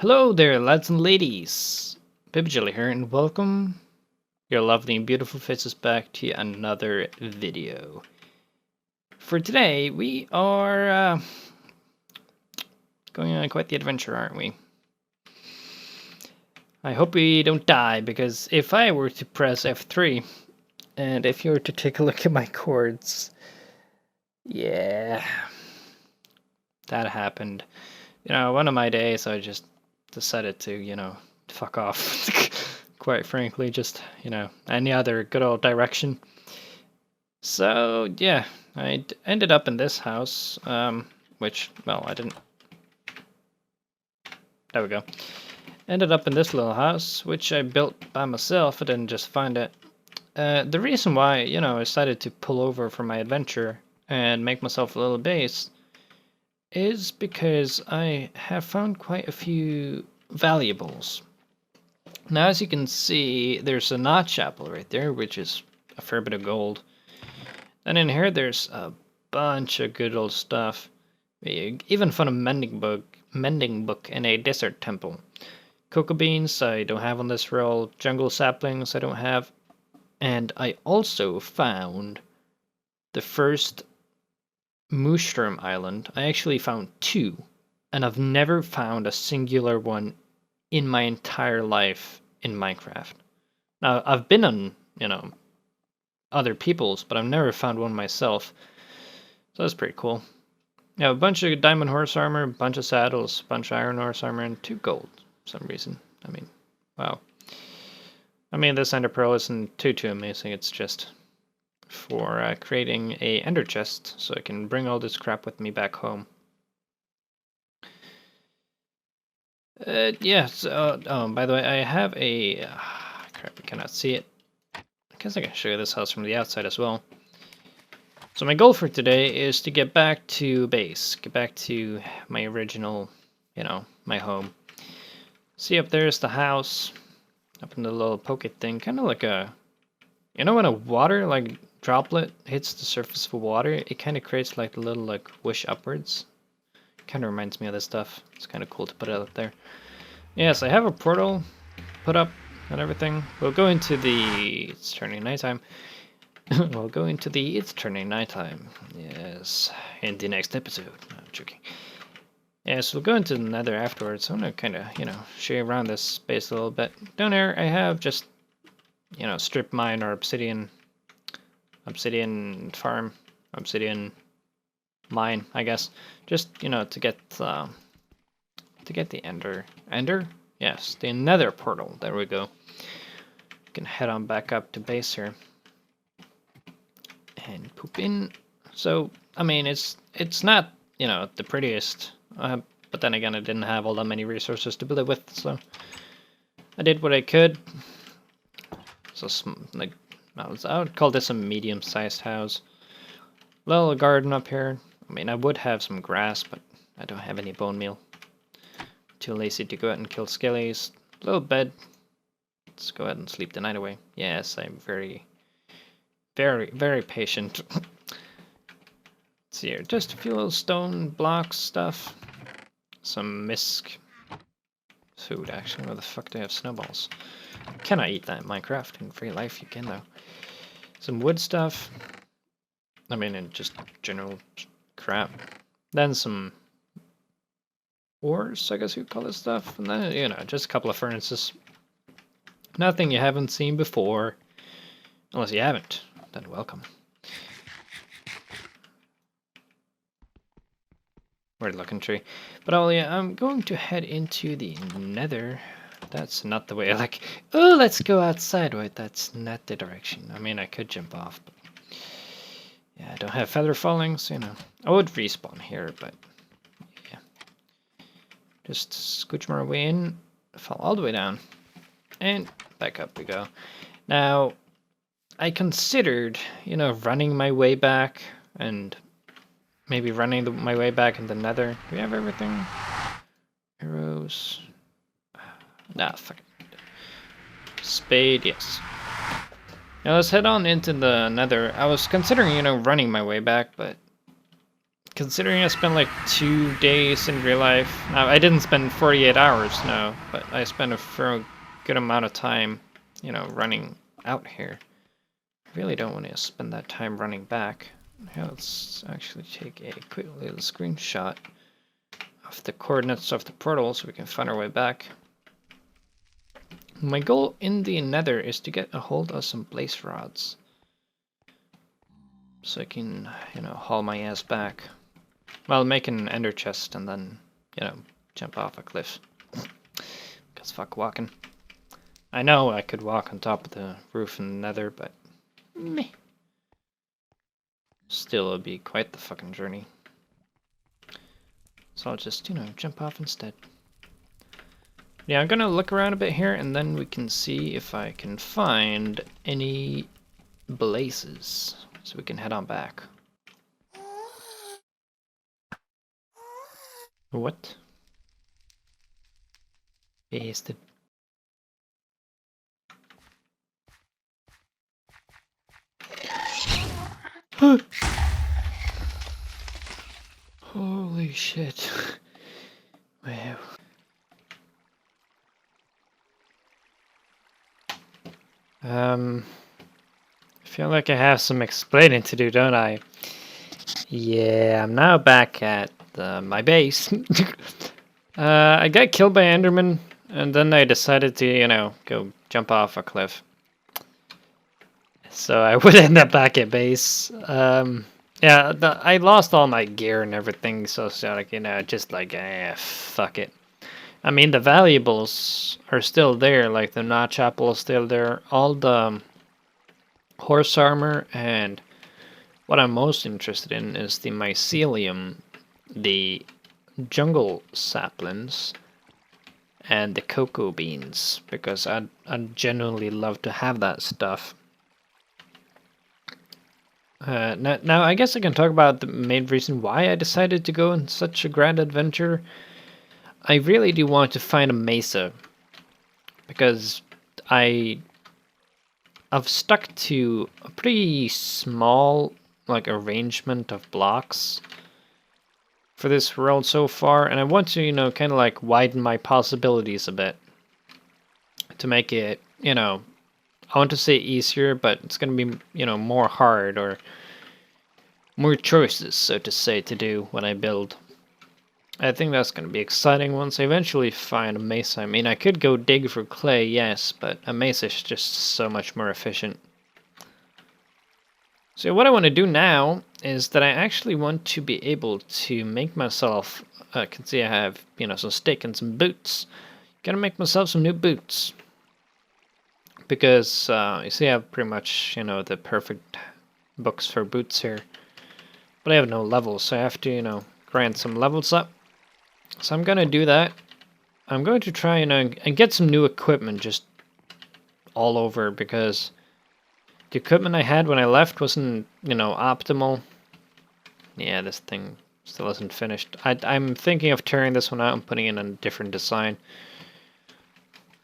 Hello there, lads and ladies. Bibbejolly here, and welcome your lovely and beautiful faces back to another video. For today, we are going on quite the adventure, aren't we? I hope we don't die, because if I were to press F3, and if you were to take a look at my chords, yeah, that happened. One of my days I just decided to, fuck off. Quite frankly, just, any other good old direction. So, yeah, I ended up in this house, which, well, I didn't... There we go. Ended up in this little house, which I built by myself. I didn't just find it. The reason why, I decided to pull over for my adventure and make myself a little base is because I have found quite a few valuables. Now, as you can see, there's a notch apple right there, which is a fair bit of gold. And in here, there's a bunch of good old stuff. We even found a mending book in a desert temple. Cocoa beans I don't have on this roll. Jungle saplings I don't have. And I also found the first mushroom island. I actually found two, and I've never found a singular one in my entire life in Minecraft. Now, I've been on, other people's, but I've never found one myself. So that's pretty cool. Yeah, a bunch of diamond horse armor, a bunch of saddles, a bunch of iron horse armor, and 2 gold for some reason. I mean, wow. I mean, this ender pearl isn't too amazing. It's just for creating a ender chest, so I can bring all this crap with me back home. Yeah, so, by the way, I have a... crap, I cannot see it. I guess I can show you this house from the outside as well. So my goal for today is to get back to base. Get back to my original, my home. See, up there is the house. Up in the little poke thing. Kind of like a... when a water, droplet hits the surface of water, it kind of creates, a little, whoosh upwards. Kind of reminds me of this stuff. It's kind of cool to put it up there. Yes, I have a portal put up and everything. We'll go into the... It's turning nighttime. We'll go into the... It's turning nighttime. Yes, in the next episode. No, I'm joking. Yes, we'll go into the nether afterwards. I'm going to kind of, show you around this space a little bit. Down there, I have just, strip mine or obsidian farm, obsidian mine, I guess. Just, to get the ender? Yes, the nether portal. There we go. We can head on back up to base here. And poop in. So, I mean, it's not, the prettiest. But then again, I didn't have all that many resources to build it with, so I did what I could. So, I would call this a medium-sized house. Little garden up here. I mean, I would have some grass, but I don't have any bone meal. Too lazy to go out and kill skellies. Little bed. Let's go ahead and sleep the night away. Yes, I'm very, very patient. Let's see here. Just a few little stone blocks stuff. Some misc food, actually. Where the fuck do I have snowballs? Can I eat that in Minecraft? In free life, you can, though. Some wood stuff. I mean, and just general crap. Then some ores, I guess you'd call this stuff. And then, just a couple of furnaces. Nothing you haven't seen before. Unless you haven't, then welcome. Weird looking tree. But yeah, I'm going to head into the nether. That's not the way I like. Oh, let's go outside. Wait, that's not the direction. I mean, I could jump off, but yeah, I don't have feather falling, so I would respawn here, but yeah. Just scooch my way in, fall all the way down, and back up we go. Now, I considered, running my way back and maybe running my way back in the nether. We have everything. Arrows. Nah, fuck it. Spade, yes. Now let's head on into the nether. I was considering, running my way back, but considering I spent like 2 days in real life. Now, I didn't spend 48 hours, no, but I spent a fair good amount of time, you know, running out here. I really don't want to spend that time running back. Here, let's actually take a quick little screenshot of the coordinates of the portal so we can find our way back. My goal in the nether is to get a hold of some blaze rods, so I can, you know, haul my ass back. Well, make an ender chest and then, you know, jump off a cliff. Cause fuck walking. I know I could walk on top of the roof in the nether, but meh. Still, it'll be quite the fucking journey. So I'll just, you know, jump off instead. Yeah, I'm gonna look around a bit here and then we can see if I can find any blazes. So we can head on back. What? Bastard. Holy shit. Wow. I feel like I have some explaining to do, don't I? Yeah, I'm now back at my base. I got killed by Enderman, and then I decided to, you know, go jump off a cliff. So I would end up back at base. Yeah, I lost all my gear and everything, so like, you know, just like, fuck it. I mean, the valuables are still there, like the notch apple is still there, all the horse armor, and what I'm most interested in is the mycelium, the jungle saplings, and the cocoa beans, because I'd genuinely love to have that stuff. Now, I guess I can talk about the main reason why I decided to go on such a grand adventure. I really do want to find a mesa, because I've stuck to a pretty small, like, arrangement of blocks for this world so far, and I want to, you know, kind of like widen my possibilities a bit to make it, you know, I want to say easier, but it's going to be, you know, more hard or more choices, so to say, to do when I build. I think that's going to be exciting once I eventually find a mesa. I mean, I could go dig for clay, yes, but a mesa is just so much more efficient. So what I want to do now is that I actually want to be able to make myself, I can see I have, you know, some stick and some boots. Gotta make myself some new boots. Because, you see I have pretty much, you know, the perfect books for boots here. But I have no levels, so I have to, you know, grind some levels up. So I'm gonna do that. I'm going to try, you know, and get some new equipment just all over, because the equipment I had when I left wasn't, you know, optimal. Yeah, this thing still isn't finished. I'm thinking of tearing this one out and putting in a different design.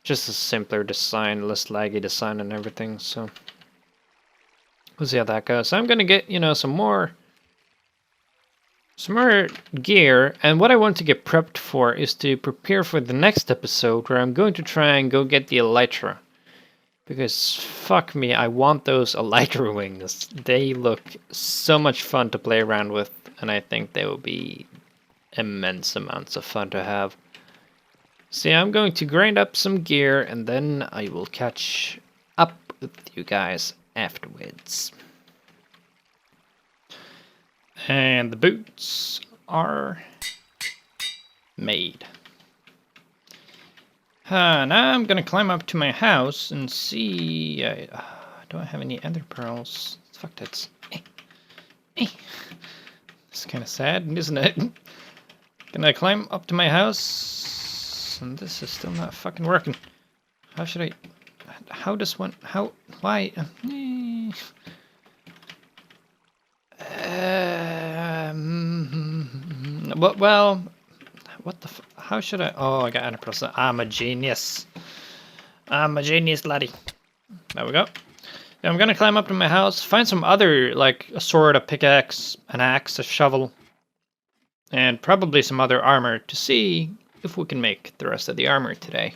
Just a simpler design, less laggy design and everything, so we'll see how that goes. So I'm gonna get, you know, some more gear, and what I want to get prepped for is to prepare for the next episode, where I'm going to try and go get the elytra. Because, fuck me, I want those elytra wings. They look so much fun to play around with, and I think they will be immense amounts of fun to have. So yeah, I'm going to grind up some gear, and then I will catch up with you guys afterwards. And the boots are made. Now I'm gonna climb up to my house and see... do I have any ender pearls? Fuck, that's... It's kind of sad, isn't it? Gonna climb up to my house... And this is still not fucking working. How should I... How does one... How... Why... Well... What the how should I... Oh, I got 100%. I'm a genius. I'm a genius, laddie. There we go. Yeah, I'm gonna climb up to my house, find some other, like, a sword, a pickaxe, an axe, a shovel. and probably some other armor to see if we can make the rest of the armor today.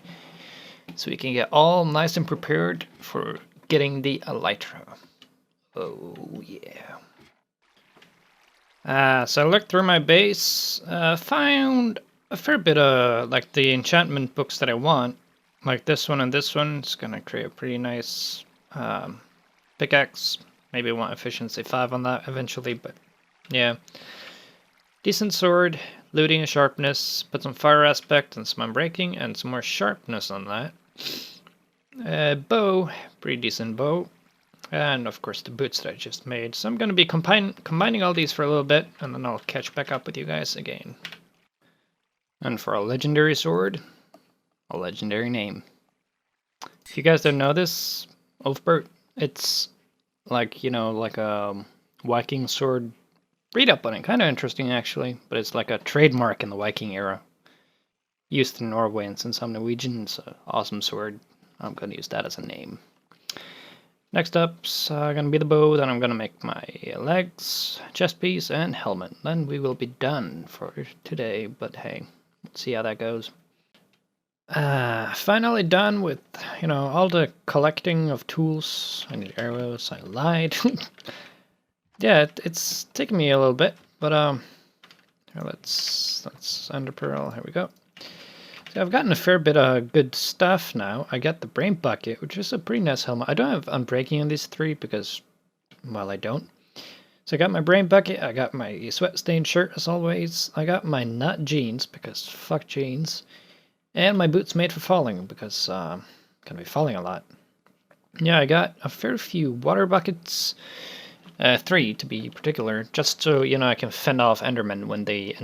So we can get all nice and prepared for getting the elytra. Oh yeah. So I looked through my base, found a fair bit of like the enchantment books that I want. Like this one and this one. It's gonna create a pretty nice pickaxe. Maybe I want efficiency 5 on that eventually, but yeah. Decent sword, looting and sharpness, put some fire aspect and some unbreaking and some more sharpness on that. Bow, pretty decent bow. And of course the boots that I just made. So I'm going to be combining all these for a little bit, and then I'll catch back up with you guys again. And for a legendary sword, a legendary name. If you guys don't know this, Ulfbert, it's like, you know, like a Viking sword. Read up on it, kind of interesting actually, but it's like a trademark in the Viking era. Used in Norway, and since I'm Norwegian, it's an awesome sword. I'm going to use that as a name. Next up's going to be the bow, then I'm going to make my legs, chest piece, and helmet. Then we will be done for today, but hey, let's see how that goes. Finally done with, you know, all the collecting of tools. I need arrows, I lied. Yeah, it's taken me a little bit, but here, let's ender pearl, here we go. So I've gotten a fair bit of good stuff now. I got the brain bucket, which is a pretty nice helmet. I don't have unbreaking on these 3 because, well, I don't. So I got my brain bucket, I got my sweat stained shirt as always, I got my nut jeans because fuck jeans, and my boots made for falling because I'm gonna be falling a lot. Yeah, I got a fair few water buckets, 3 to be particular, just so, you know, I can fend off Endermen when they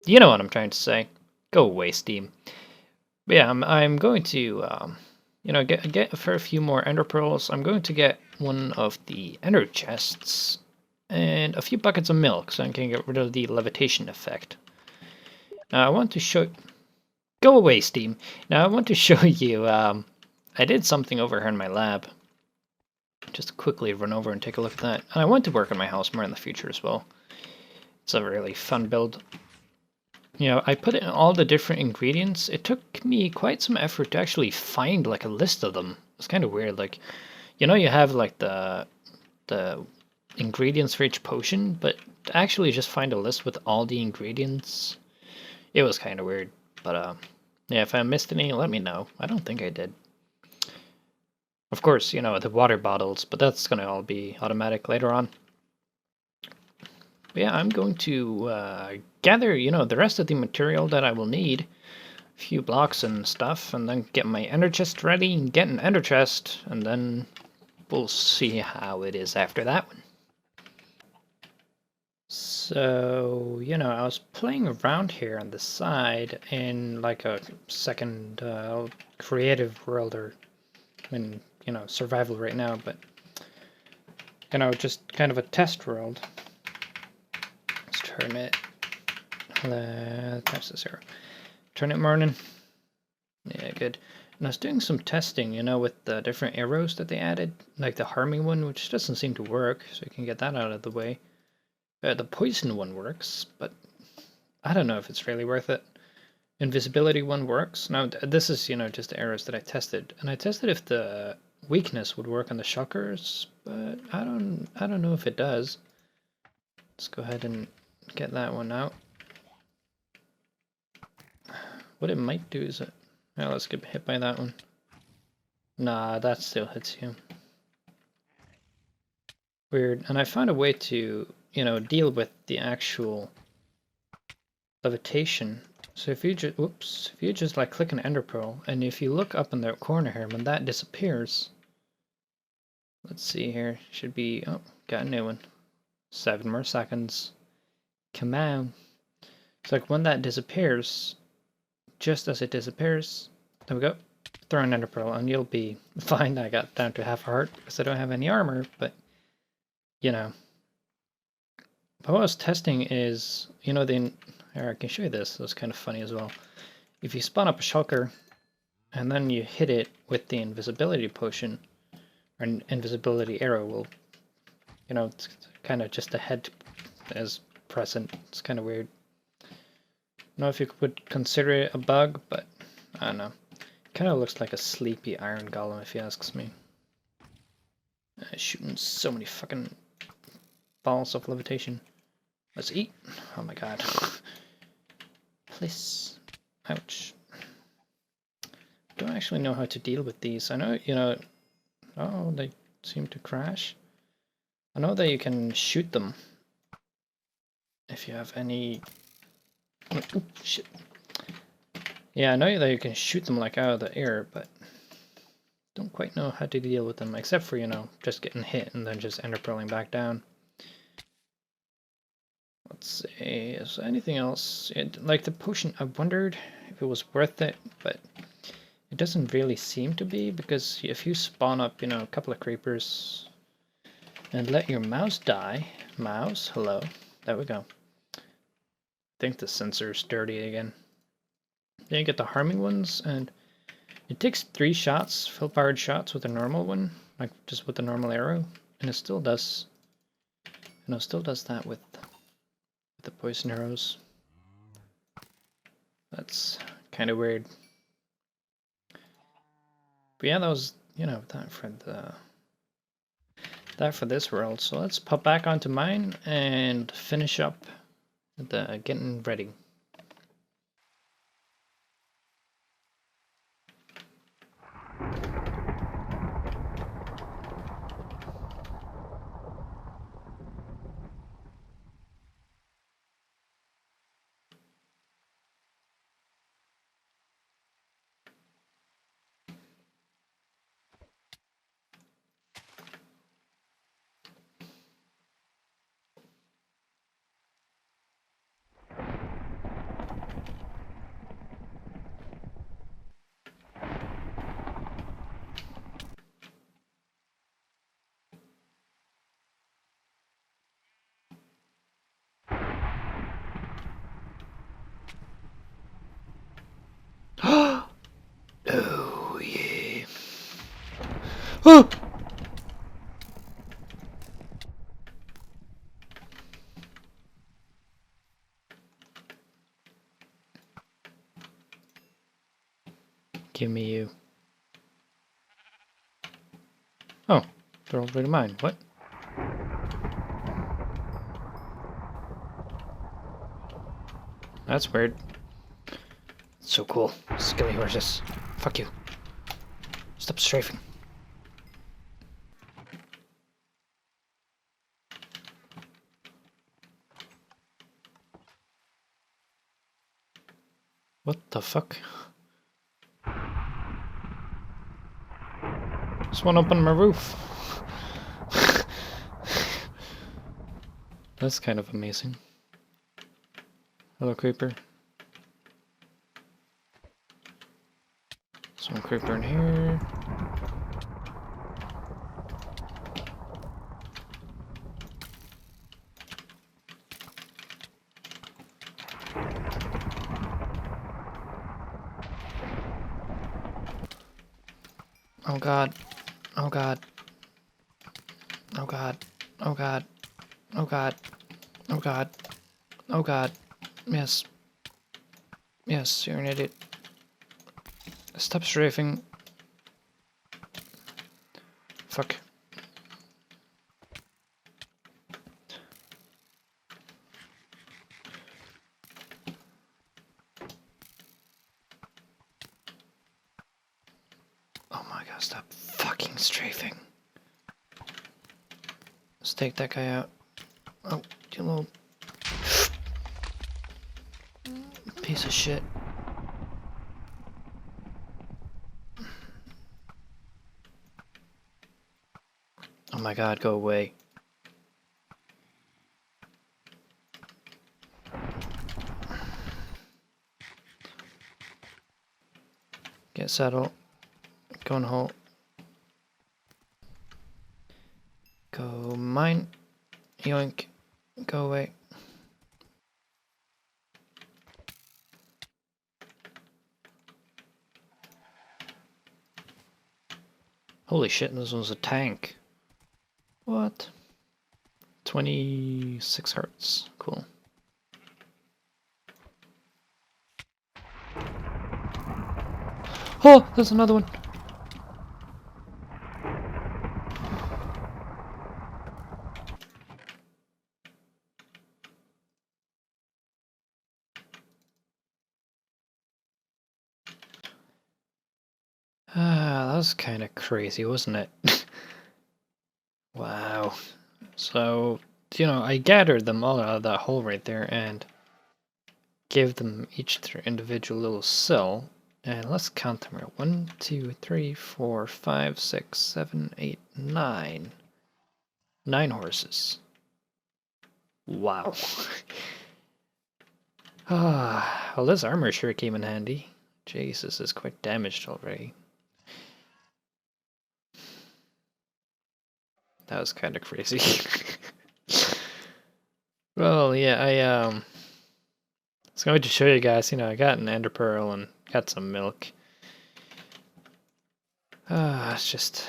you know what I'm trying to say. Go away, Steam. But yeah, I'm going to, you know, get a fair few more ender pearls. I'm going to get one of the ender chests and a few buckets of milk so I can get rid of the levitation effect. Now I want to show... Go away, Steam. Now I want to show you, I did something over here in my lab. Just quickly run over and take a look at that. And I want to work on my house more in the future as well. It's a really fun build. You know, I put in all the different ingredients. It took me quite some effort to actually find like a list of them. It's kind of weird. Like, you know, you have like the ingredients for each potion, but to actually just find a list with all the ingredients, it was kind of weird. But yeah, if I missed any, let me know. I don't think I did. Of course, you know, the water bottles, but that's gonna all be automatic later on. But yeah, I'm going to gather, you know, the rest of the material that I will need. A few blocks and stuff, and then get my ender chest ready, and get an ender chest, and then we'll see how it is after that one. So, you know, I was playing around here on the side in like a second creative world, or in, you know, survival right now, but, you know, just kind of a test world. Let's turn it, times 0. Turn it morning. Yeah, good. And I was doing some testing, you know, with the different arrows that they added, like the harming one, which doesn't seem to work, so you can get that out of the way. The poison one works, but I don't know if it's really worth it. Invisibility one works. Now, this is, you know, just the arrows that I tested, and I tested if the weakness would work on the shockers, but I don't know if it does. Let's go ahead and get that one out. What it might do is it... Well, let's get hit by that one. Nah, that still hits you. Weird. And I found a way to, you know, deal with the actual levitation. So if you just, whoops, if you just like click an ender pearl, and if you look up in the corner here, when that disappears, let's see here, should be, oh, got a new one. 7 more seconds. Come on. It's like when that disappears, just as it disappears, there we go, throw an ender pearl and you'll be fine. I got down to half a heart because I don't have any armor, but, you know. But what I was testing is, you know, here I can show you this, it was kind of funny as well. If you spawn up a shulker, and then you hit it with the invisibility potion, or an invisibility arrow will, you know, kind of just a head as present. It's kind of weird. I don't know if you would consider it a bug, but I don't know. It kind of looks like a sleepy iron golem, if you asks me. Shooting so many fucking balls of levitation. Let's eat. Oh my god. Please. Ouch. Don't actually know how to deal with these. I know, you know... Oh, they seem to crash. I know that you can shoot them. If you have any... Oh, shit. Yeah, I know that you can shoot them like out of the air, but... Don't quite know how to deal with them, except for, you know, just getting hit and then just ender pearling back down. Let's see, is there anything else? Like the potion, I wondered if it was worth it, but it doesn't really seem to be, because if you spawn up, you know, a couple of creepers and let your mouse die, mouse, hello, there we go. I think the sensor's dirty again. Then you get the harming ones, and it takes 3 shots, full-powered shots with a normal one, like just with the normal arrow, and it still does, you know, still does that with the poison arrows. That's kind of weird. But yeah, that was, you know, that for this world. So let's pop back onto mine and finish up the getting ready. Oh yeah. Oh! Give me you. Oh, they're already mine. What? That's weird. So cool. Skilly horses. Fuck you. Stop strafing. What the fuck? There's one up on my roof. That's kind of amazing. Hello, creeper. There's one creeper in here. Oh god. Oh god. Oh god. Oh god. Oh god. Oh god. Oh god. Yes. Yes, you're an idiot. Stop strafing. Fuck. Oh my god, stop fucking strafing. Let's take that guy out. Oh, you little piece of shit. Oh my god, go away. Get settled. Go in the hole. Go mine. Yoink. Go away. Holy shit, this was a tank. What? 26 hearts. Cool. Oh, there's another one. That was kind of crazy, wasn't it? Wow. So, you know, I gathered them all out of that hole right there and gave them each their individual little cell. And let's count them here. 1, 2, 3, 4, 5, 6, 7, 8, 9. 9 horses. Wow. Well, this armor sure came in handy. Jesus, is quite damaged already. That was kind of crazy. Well, yeah, I was going to show you guys, you know, I got an ender pearl and got some milk. It's just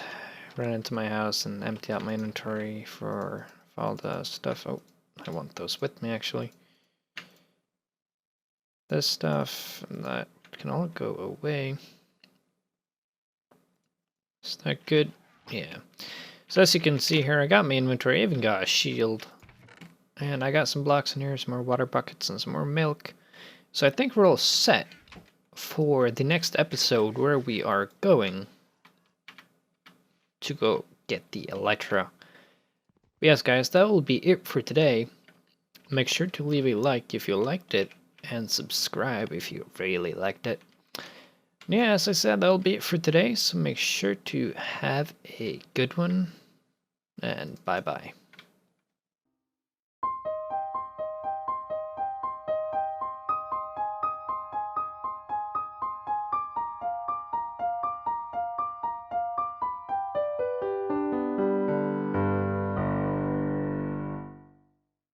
run into my house and empty out my inventory for all the stuff. Oh, I want those with me, actually. This stuff and that can all go away. Is that good? Yeah. So as you can see here, I got my inventory. I even got a shield. And I got some blocks in here, some more water buckets and some more milk. So I think we're all set for the next episode where we are going to go get the Elytra. But yes, guys, that will be it for today. Make sure to leave a like if you liked it and subscribe if you really liked it. Yeah, as I said, that will be it for today. So make sure to have a good one and bye-bye.